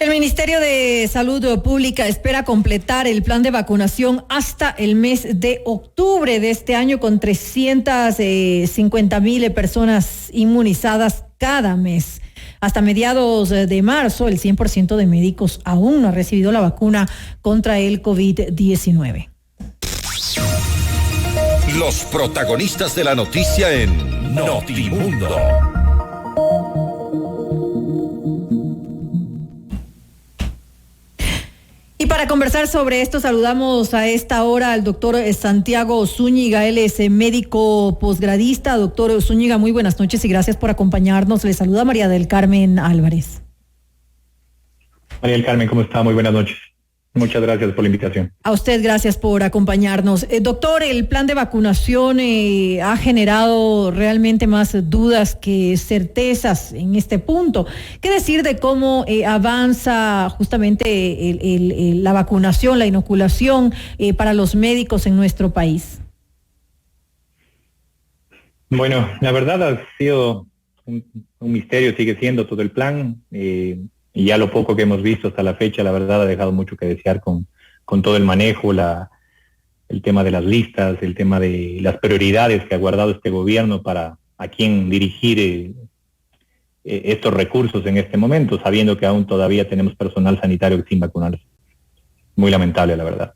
El Ministerio de Salud Pública espera completar el plan de vacunación hasta el mes de octubre de este año con 350,000 personas inmunizadas cada mes. Hasta mediados de marzo, el 100% de médicos aún no ha recibido la vacuna contra el COVID-19. Los protagonistas de la noticia en Notimundo. Y para conversar sobre esto, saludamos a esta hora al doctor Santiago Zúñiga. Él es médico posgradista. Doctor Zúñiga, muy buenas noches y gracias por acompañarnos. Le saluda María del Carmen Álvarez. María del Carmen, ¿cómo está? Muy buenas noches. Muchas gracias por la invitación. A usted, gracias por acompañarnos. Doctor, el plan de vacunación ha generado realmente más dudas que certezas en este punto. ¿Qué decir de cómo avanza justamente la vacunación, la inoculación para los médicos en nuestro país? Bueno, la verdad ha sido un misterio, sigue siendo todo el plan. Y ya lo poco que hemos visto hasta la fecha, la verdad ha dejado mucho que desear con todo el manejo, el tema de las listas, el tema de las prioridades que ha guardado este gobierno para a quién dirigir estos recursos en este momento, sabiendo que aún todavía tenemos personal sanitario sin vacunarse. Muy lamentable, la verdad.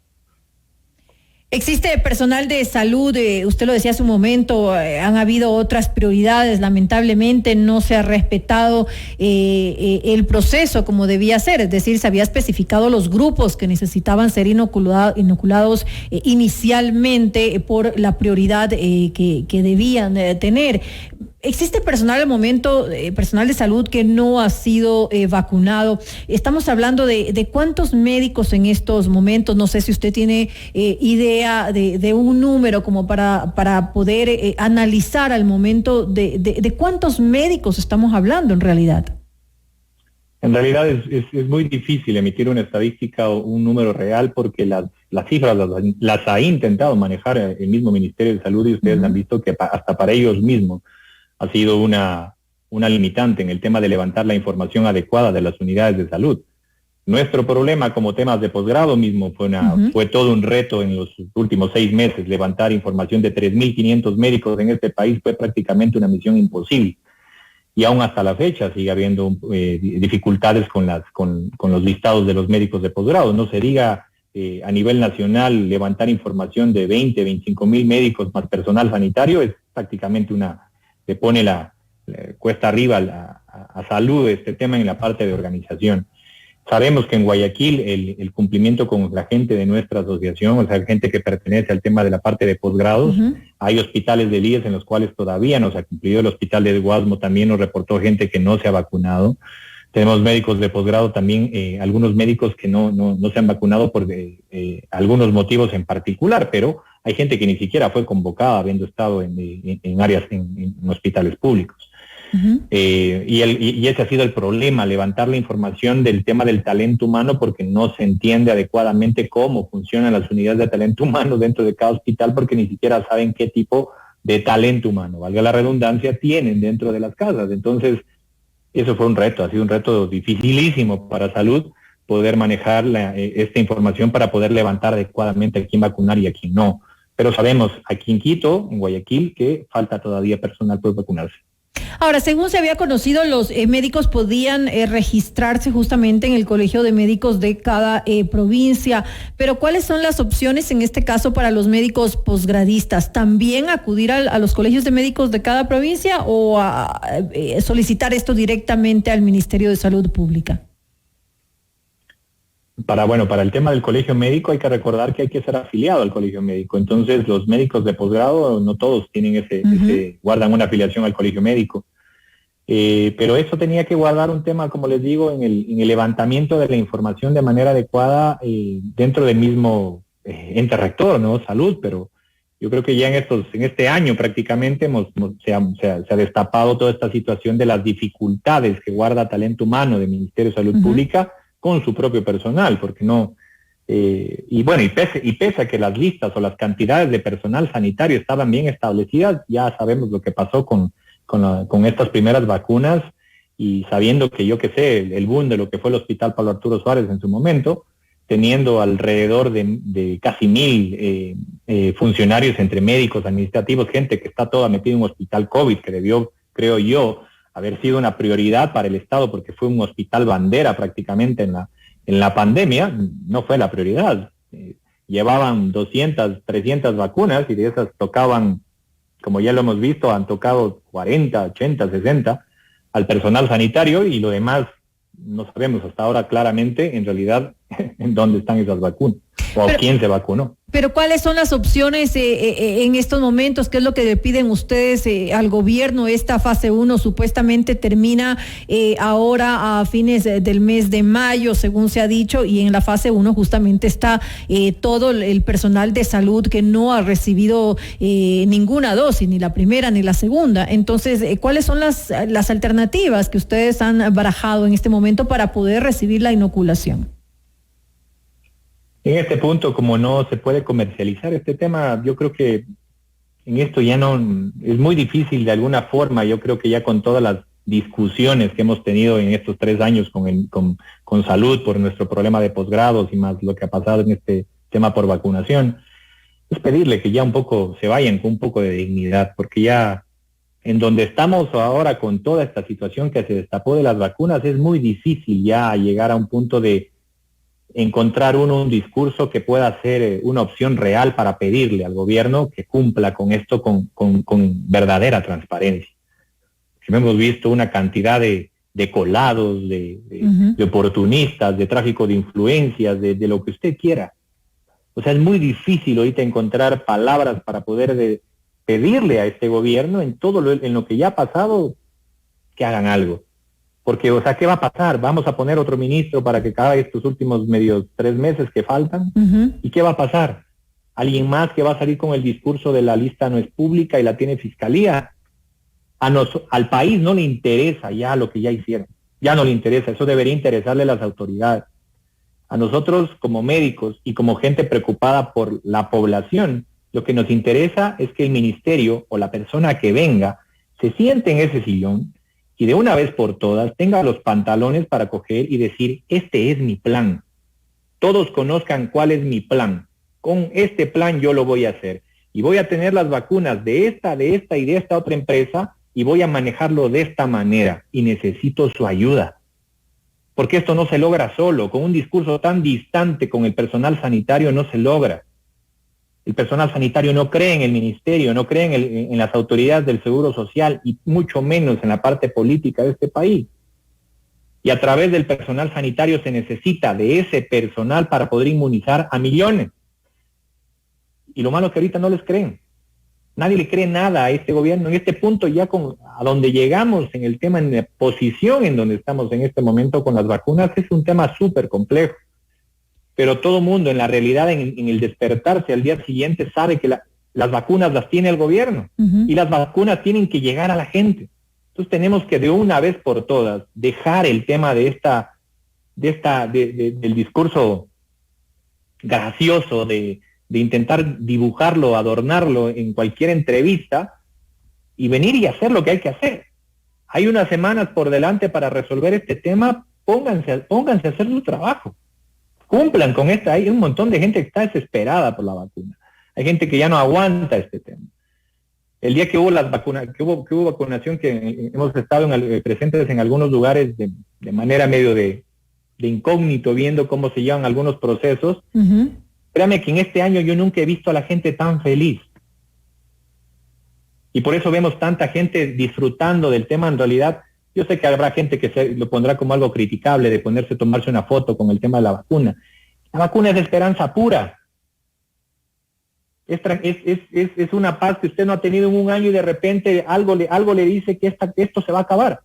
Existe personal de salud, usted lo decía hace un momento, han habido otras prioridades, lamentablemente no se ha respetado el proceso como debía ser, es decir, se había especificado los grupos que necesitaban ser inoculados inicialmente por la prioridad que debían tener. Existe personal al momento, personal de salud que no ha sido vacunado. Estamos hablando de cuántos médicos en estos momentos. No sé si usted tiene idea de un número como para poder analizar al momento de cuántos médicos estamos hablando en realidad. En realidad es muy difícil emitir una estadística o un número real porque las cifras las ha intentado manejar el mismo Ministerio de Salud y ustedes han visto que hasta para ellos mismos ha sido una limitante en el tema de levantar la información adecuada de las unidades de salud. Nuestro problema como temas de posgrado mismo fue todo un reto en los últimos 6 meses. Levantar información de 3.500 médicos en este país fue prácticamente una misión imposible. Y aún hasta la fecha sigue habiendo dificultades con los listados de los médicos de posgrado. No se diga a nivel nacional levantar información de 25,000 médicos más personal sanitario, es prácticamente le pone cuesta arriba a salud este tema en la parte de organización. Sabemos que en Guayaquil el cumplimiento con la gente de nuestra asociación, o sea, gente que pertenece al tema de la parte de posgrados, hay hospitales del IES en los cuales todavía no se ha cumplido. El hospital de Guasmo también nos reportó gente que no se ha vacunado. Tenemos médicos de posgrado también, algunos médicos que no se han vacunado por algunos motivos en particular, pero hay gente que ni siquiera fue convocada habiendo estado en áreas, en hospitales públicos. Y ese ha sido el problema, levantar la información del tema del talento humano porque no se entiende adecuadamente cómo funcionan las unidades de talento humano dentro de cada hospital porque ni siquiera saben qué tipo de talento humano, valga la redundancia, tienen dentro de las casas. Entonces, eso fue un reto, ha sido un reto dificilísimo para salud poder manejar esta información para poder levantar adecuadamente a quién vacunar y a quién no. Pero sabemos aquí en Quito, en Guayaquil, que falta todavía personal por vacunarse. Ahora, según se había conocido, los médicos podían registrarse justamente en el Colegio de Médicos de cada provincia, pero ¿cuáles son las opciones en este caso para los médicos posgradistas? ¿También acudir a los colegios de médicos de cada provincia o solicitar esto directamente al Ministerio de Salud Pública? Para el tema del colegio médico hay que recordar que hay que ser afiliado al colegio médico. Entonces los médicos de posgrado no todos tienen guardan una afiliación al colegio médico. Pero eso tenía que guardar un tema, como les digo, en el levantamiento de la información de manera adecuada dentro del mismo ente rector, ¿no? Salud, pero yo creo que ya en este año prácticamente se ha destapado toda esta situación de las dificultades que guarda talento humano del Ministerio de Salud Pública con su propio personal, porque no, y pese a que las listas o las cantidades de personal sanitario estaban bien establecidas, ya sabemos lo que pasó con estas primeras vacunas y sabiendo que yo que sé, el boom de lo que fue el Hospital Pablo Arturo Suárez en su momento, teniendo alrededor de casi 1,000 funcionarios entre médicos, administrativos, gente que está toda metida en un hospital COVID, que debió, creo yo, haber sido una prioridad para el Estado porque fue un hospital bandera prácticamente en la pandemia, no fue la prioridad. Llevaban 200, 300 vacunas y de esas tocaban, como ya lo hemos visto, han tocado 40, 80, 60 al personal sanitario y lo demás no sabemos hasta ahora claramente en realidad en dónde están esas vacunas o quién se vacunó. Pero ¿cuáles son las opciones en estos momentos? ¿Qué es lo que le piden ustedes al gobierno? Esta fase 1 supuestamente termina ahora a fines del mes de mayo, según se ha dicho, y en la fase 1 justamente está todo el personal de salud que no ha recibido ninguna dosis, ni la primera ni la segunda. Entonces, ¿cuáles son las alternativas que ustedes han barajado en este momento para poder recibir la inoculación? En este punto, como no se puede comercializar este tema, yo creo que en esto ya no, es muy difícil de alguna forma, yo creo que ya con todas las discusiones que hemos tenido en estos 3 años con salud por nuestro problema de posgrados y más lo que ha pasado en este tema por vacunación, es pedirle que ya un poco se vayan con un poco de dignidad, porque ya en donde estamos ahora con toda esta situación que se destapó de las vacunas, es muy difícil ya llegar a un punto de encontrar un discurso que pueda ser una opción real para pedirle al gobierno que cumpla con esto con verdadera transparencia. Hemos visto una cantidad de colados, de oportunistas, de tráfico de influencias, de lo que usted quiera. O sea, es muy difícil ahorita encontrar palabras para poder pedirle a este gobierno en todo en lo que ya ha pasado que hagan algo. Porque, o sea, ¿qué va a pasar? Vamos a poner otro ministro para que acabe estos últimos 3 meses que faltan. ¿Y qué va a pasar? ¿Alguien más que va a salir con el discurso de la lista no es pública y la tiene fiscalía? Al país no le interesa ya lo que ya hicieron. Ya no le interesa. Eso debería interesarle a las autoridades. A nosotros como médicos y como gente preocupada por la población, lo que nos interesa es que el ministerio o la persona que venga se siente en ese sillón y de una vez por todas tenga los pantalones para coger y decir, este es mi plan. Todos conozcan cuál es mi plan. Con este plan yo lo voy a hacer. Y voy a tener las vacunas de esta y de esta otra empresa y voy a manejarlo de esta manera. Y necesito su ayuda. Porque esto no se logra solo. Con un discurso tan distante con el personal sanitario no se logra. El personal sanitario no cree en el ministerio, no cree en las autoridades del Seguro Social y mucho menos en la parte política de este país. Y a través del personal sanitario se necesita de ese personal para poder inmunizar a millones. Y lo malo es que ahorita no les creen. Nadie le cree nada a este gobierno. En este punto ya a donde llegamos en el tema, en la posición en donde estamos en este momento con las vacunas, es un tema súper complejo. Pero todo mundo en la realidad, en el despertarse al día siguiente, sabe que las vacunas las tiene el gobierno y las vacunas tienen que llegar a la gente. Entonces tenemos que de una vez por todas dejar el tema del discurso gracioso, de intentar dibujarlo, adornarlo en cualquier entrevista y venir y hacer lo que hay que hacer. Hay unas semanas por delante para resolver este tema, pónganse a hacer su trabajo. Cumplan con esta. Hay un montón de gente que está desesperada por la vacuna. Hay gente que ya no aguanta este tema. El día que hubo que hubo vacunación, que hemos estado presentes en algunos lugares de manera medio de incógnito, viendo cómo se llevan algunos procesos. Créame que en este año yo nunca he visto a la gente tan feliz. Y por eso vemos tanta gente disfrutando del tema. En realidad, yo sé que habrá gente que lo pondrá como algo criticable de tomarse una foto con el tema de la vacuna. La vacuna es de esperanza pura. Es una paz que usted no ha tenido en un año y de repente algo le dice que esto se va a acabar.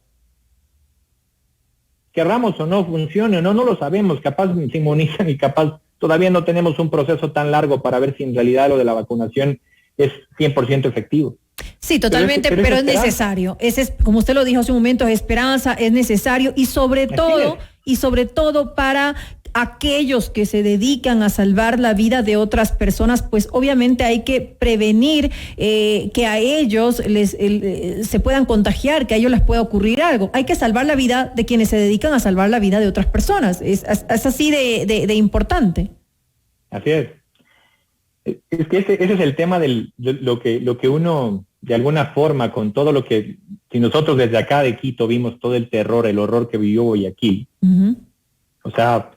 Querramos o no funcione, no lo sabemos. Capaz se inmunizan y capaz todavía no tenemos un proceso tan largo para ver si en realidad lo de la vacunación es 100% efectivo. Sí, totalmente, pero es necesario. Como usted lo dijo hace un momento, es esperanza, es necesario y sobre todo para aquellos que se dedican a salvar la vida de otras personas, pues obviamente hay que prevenir que a ellos se puedan contagiar, que a ellos les pueda ocurrir algo. Hay que salvar la vida de quienes se dedican a salvar la vida de otras personas. Es así de importante. Así es. Es que ese es el tema de lo que uno, de alguna forma, con todo lo que, si nosotros desde acá de Quito vimos todo el terror, el horror que vivió Guayaquil, o sea,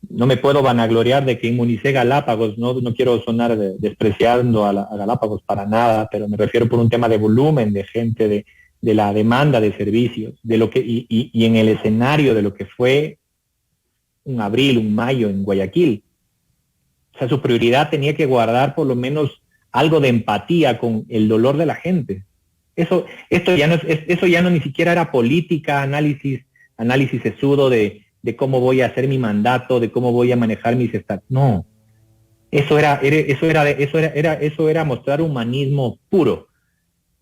no me puedo vanagloriar de que inmunicé Galápagos, no quiero sonar despreciando a Galápagos para nada, pero me refiero por un tema de volumen de gente, de la demanda de servicios, de lo que y en el escenario de lo que fue un abril, un mayo en Guayaquil. O sea, su prioridad tenía que guardar por lo menos algo de empatía con el dolor de la gente. Eso ya no ni siquiera era política, análisis sesudo de cómo voy a hacer mi mandato, de cómo voy a manejar mis estados. No, eso era mostrar humanismo puro.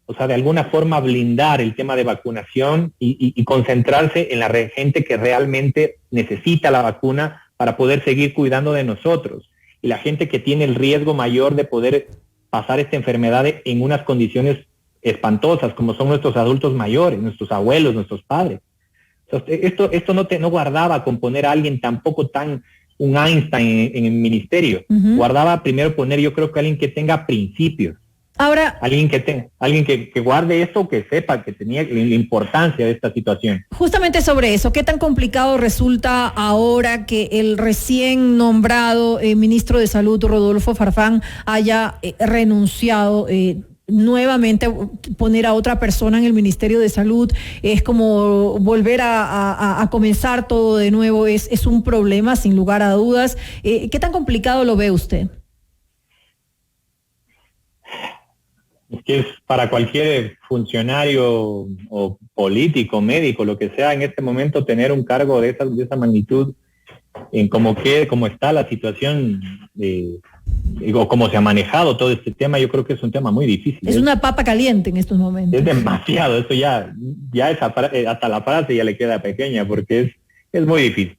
O sea, de alguna forma blindar el tema de vacunación y concentrarse en la gente que realmente necesita la vacuna para poder seguir cuidando de nosotros. Y la gente que tiene el riesgo mayor de poder pasar esta enfermedad en unas condiciones espantosas, como son nuestros adultos mayores, nuestros abuelos, nuestros padres. Esto no guardaba con poner a alguien tampoco tan un Einstein en el ministerio. Guardaba primero poner, yo creo que alguien que tenga principios. Ahora, alguien que guarde esto, que sepa que tenía la importancia de esta situación. Justamente sobre eso, ¿qué tan complicado resulta ahora que el recién nombrado ministro de Salud, Rodolfo Farfán, haya renunciado? Nuevamente poner a otra persona en el Ministerio de Salud es como volver a comenzar todo de nuevo, es un problema sin lugar a dudas. ¿Qué tan complicado lo ve usted? Es que es para cualquier funcionario o político, médico, lo que sea, en este momento tener un cargo de esa magnitud, en cómo está la situación, o cómo se ha manejado todo este tema, yo creo que es un tema muy difícil. Es una papa caliente en estos momentos. Es demasiado, eso ya hasta la frase ya le queda pequeña, porque es muy difícil.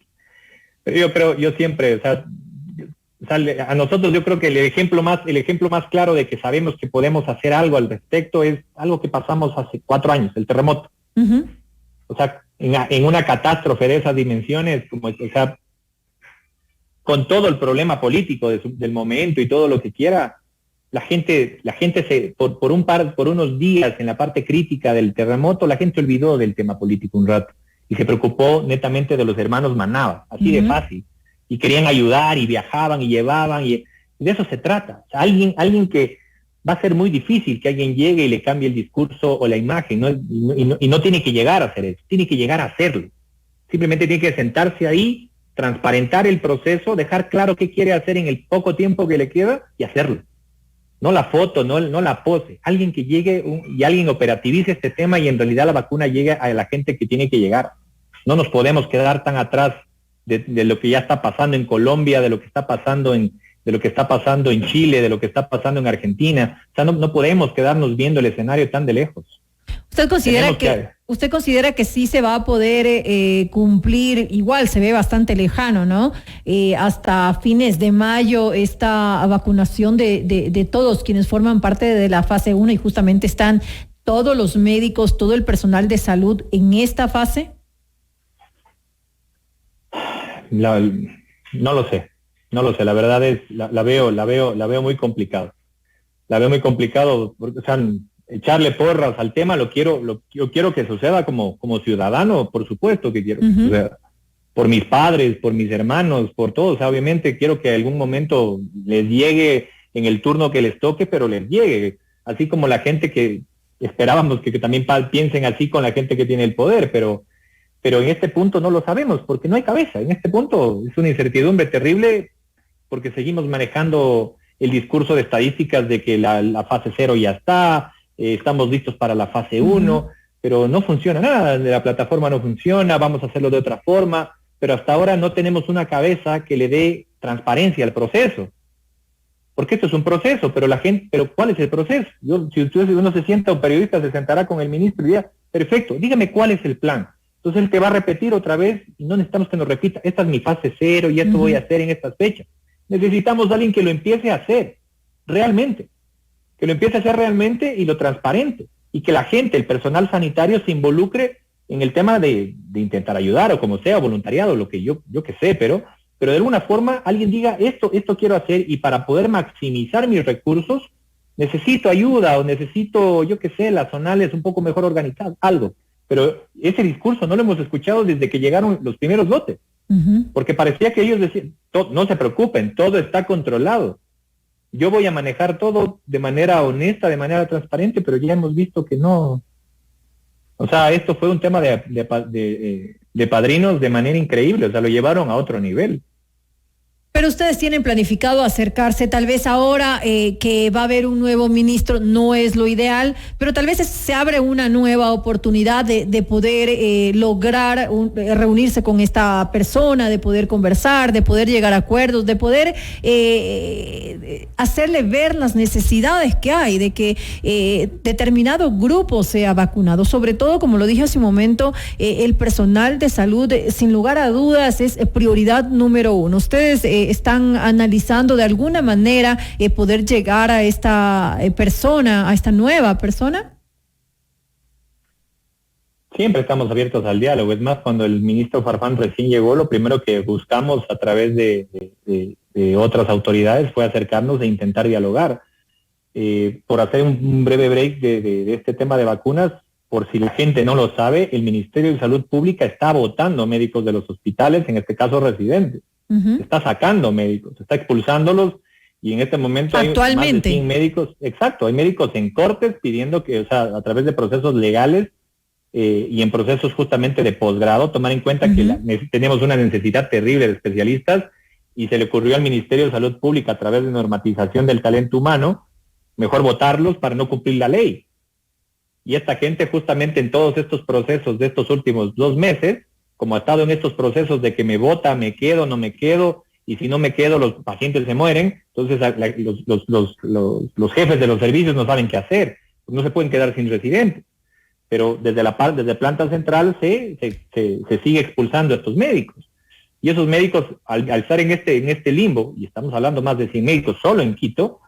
Pero yo siempre, a nosotros yo creo que el ejemplo más claro de que sabemos que podemos hacer algo al respecto es algo que pasamos hace 4 años, el terremoto. O sea, en una catástrofe de esas dimensiones, con todo el problema político del momento y todo lo que quiera, la gente por unos días en la parte crítica del terremoto, la gente olvidó del tema político un rato y se preocupó netamente de los hermanos Manaba, así de fácil. Y querían ayudar y viajaban y llevaban y de eso se trata. O sea, alguien que va a ser muy difícil que alguien llegue y le cambie el discurso o la imagen, ¿no? Y no tiene que llegar a hacer eso, tiene que llegar a hacerlo. Simplemente tiene que sentarse ahí, transparentar el proceso, dejar claro qué quiere hacer en el poco tiempo que le queda y hacerlo. No la foto, no la pose. Alguien que llegue y alguien operativice este tema y en realidad la vacuna llegue a la gente que tiene que llegar. No nos podemos quedar tan atrás de lo que ya está pasando en Colombia, de lo que está pasando en Chile, de lo que está pasando en Argentina. O sea, no podemos quedarnos viendo el escenario tan de lejos. ¿Usted considera que sí se va a poder cumplir? Igual se ve bastante lejano, ¿no? Hasta fines de mayo esta vacunación de todos quienes forman parte de la fase 1 y justamente están todos los médicos, todo el personal de salud en esta fase. No lo sé, la verdad es, la veo muy complicado. La veo muy complicado, porque, o sea, echarle porras al tema, yo quiero que suceda como ciudadano, por supuesto que quiero que suceda. Por mis padres, por mis hermanos, por todos, obviamente quiero que algún momento les llegue en el turno que les toque, pero les llegue, así como la gente que esperábamos que también piensen así con la gente que tiene el poder, pero en este punto no lo sabemos, porque no hay cabeza. En este punto es una incertidumbre terrible, porque seguimos manejando el discurso de estadísticas de que la fase 0 ya está, estamos listos para la fase 1, pero no funciona nada, la plataforma no funciona, vamos a hacerlo de otra forma, pero hasta ahora no tenemos una cabeza que le dé transparencia al proceso. Porque esto es un proceso, pero ¿cuál es el proceso? Si uno se sienta, un periodista se sentará con el ministro y dirá, perfecto, dígame cuál es el plan. Entonces él te va a repetir otra vez y no necesitamos que nos repita, esta es mi fase 0 y esto voy a hacer en estas fechas. Necesitamos a alguien que lo empiece a hacer realmente, que lo empiece a hacer realmente y lo transparente, y que la gente, el personal sanitario se involucre en el tema de intentar ayudar o como sea, voluntariado, lo que yo que sé, pero de alguna forma alguien diga esto quiero hacer y para poder maximizar mis recursos necesito ayuda o necesito, yo que sé, las zonales un poco mejor organizadas, algo. Pero ese discurso no lo hemos escuchado desde que llegaron los primeros lotes, porque parecía que ellos decían, no se preocupen, todo está controlado. Yo voy a manejar todo de manera honesta, de manera transparente, pero ya hemos visto que no. O sea, esto fue un tema de padrinos de manera increíble, o sea, lo llevaron a otro nivel. Pero ustedes tienen planificado acercarse, tal vez ahora que va a haber un nuevo ministro, no es lo ideal, pero tal vez se abre una nueva oportunidad de poder lograr reunirse con esta persona, de poder conversar, de poder llegar a acuerdos, de poder hacerle ver las necesidades que hay, de que determinado grupo sea vacunado. Sobre todo, como lo dije hace un momento, el personal de salud, sin lugar a dudas, es prioridad número 1. Ustedes están analizando de alguna manera poder llegar a esta persona, a esta nueva persona. Siempre estamos abiertos al diálogo. Es más, cuando el ministro Farfán recién llegó, lo primero que buscamos a través de otras autoridades fue acercarnos e intentar dialogar. Por hacer un breve break de este tema de vacunas, por si la gente no lo sabe, el Ministerio de Salud Pública está botando médicos de los hospitales, en este caso residentes. Está sacando médicos, está expulsándolos y en este momento hay más de 100 médicos, exacto, hay médicos en cortes pidiendo que, o sea, a través de procesos legales y en procesos justamente de posgrado, tomar en cuenta que tenemos una necesidad terrible de especialistas y se le ocurrió al Ministerio de Salud Pública a través de normatización del talento humano, mejor votarlos para no cumplir la ley. Y esta gente justamente en todos estos procesos de estos últimos 2 meses, como ha estado en estos procesos de que me vota, me quedo, no me quedo, y si no me quedo los pacientes se mueren, entonces los jefes de los servicios no saben qué hacer, no se pueden quedar sin residentes. Pero desde planta central se sigue expulsando a estos médicos. Y esos médicos, al estar en este limbo, y estamos hablando más de 100 médicos solo en Quito,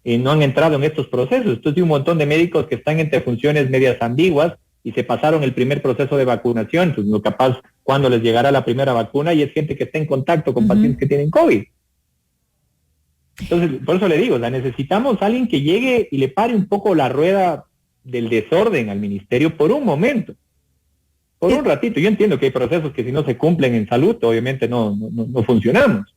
no han entrado en estos procesos. Entonces hay un montón de médicos que están entre funciones medias ambiguas, y se pasaron el primer proceso de vacunación, pues no capaz cuando les llegará la primera vacuna y es gente que está en contacto con pacientes que tienen COVID. Entonces, por eso le digo, necesitamos a alguien que llegue y le pare un poco la rueda del desorden al ministerio por un momento, por un ratito. Yo entiendo que hay procesos que si no se cumplen en salud, obviamente no funcionamos.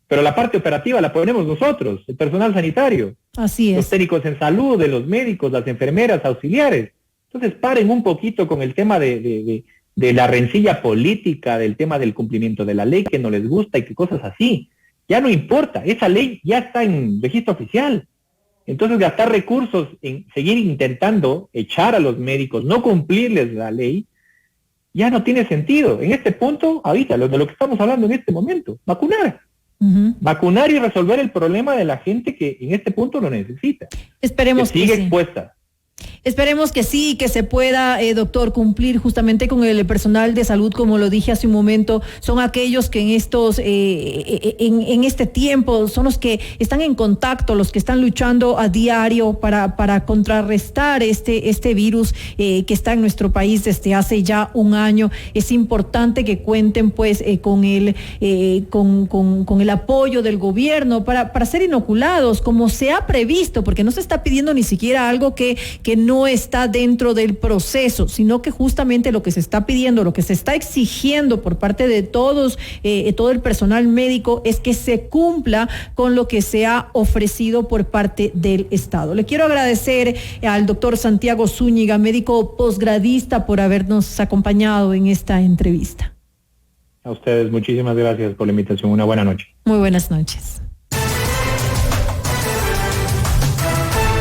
Pero la parte operativa la ponemos nosotros, el personal sanitario. Así es. Los técnicos en salud, de los médicos, las enfermeras, auxiliares. Entonces paren un poquito con el tema de la rencilla política, del tema del cumplimiento de la ley que no les gusta y que cosas así. Ya no importa, esa ley ya está en registro oficial. Entonces gastar recursos en seguir intentando echar a los médicos, no cumplirles la ley, ya no tiene sentido. En este punto, ahorita, de lo que estamos hablando en este momento, vacunar. Vacunar y resolver el problema de la gente que en este punto lo necesita. Esperemos que sigue expuesta. Esperemos que sí, que se pueda, doctor, cumplir justamente con el personal de salud, como lo dije hace un momento. Son aquellos que en estos, en este tiempo, son los que están en contacto, los que están luchando a diario para contrarrestar este virus que está en nuestro país desde hace ya un año. Es importante que cuenten pues con el apoyo del gobierno para ser inoculados, como se ha previsto, porque no se está pidiendo ni siquiera algo que no está dentro del proceso, sino que justamente lo que se está pidiendo, lo que se está exigiendo por parte de todo el personal médico es que se cumpla con lo que se ha ofrecido por parte del Estado. Le quiero agradecer al doctor Santiago Zúñiga, médico posgradista, por habernos acompañado en esta entrevista. A ustedes, muchísimas gracias por la invitación. Una buena noche. Muy buenas noches.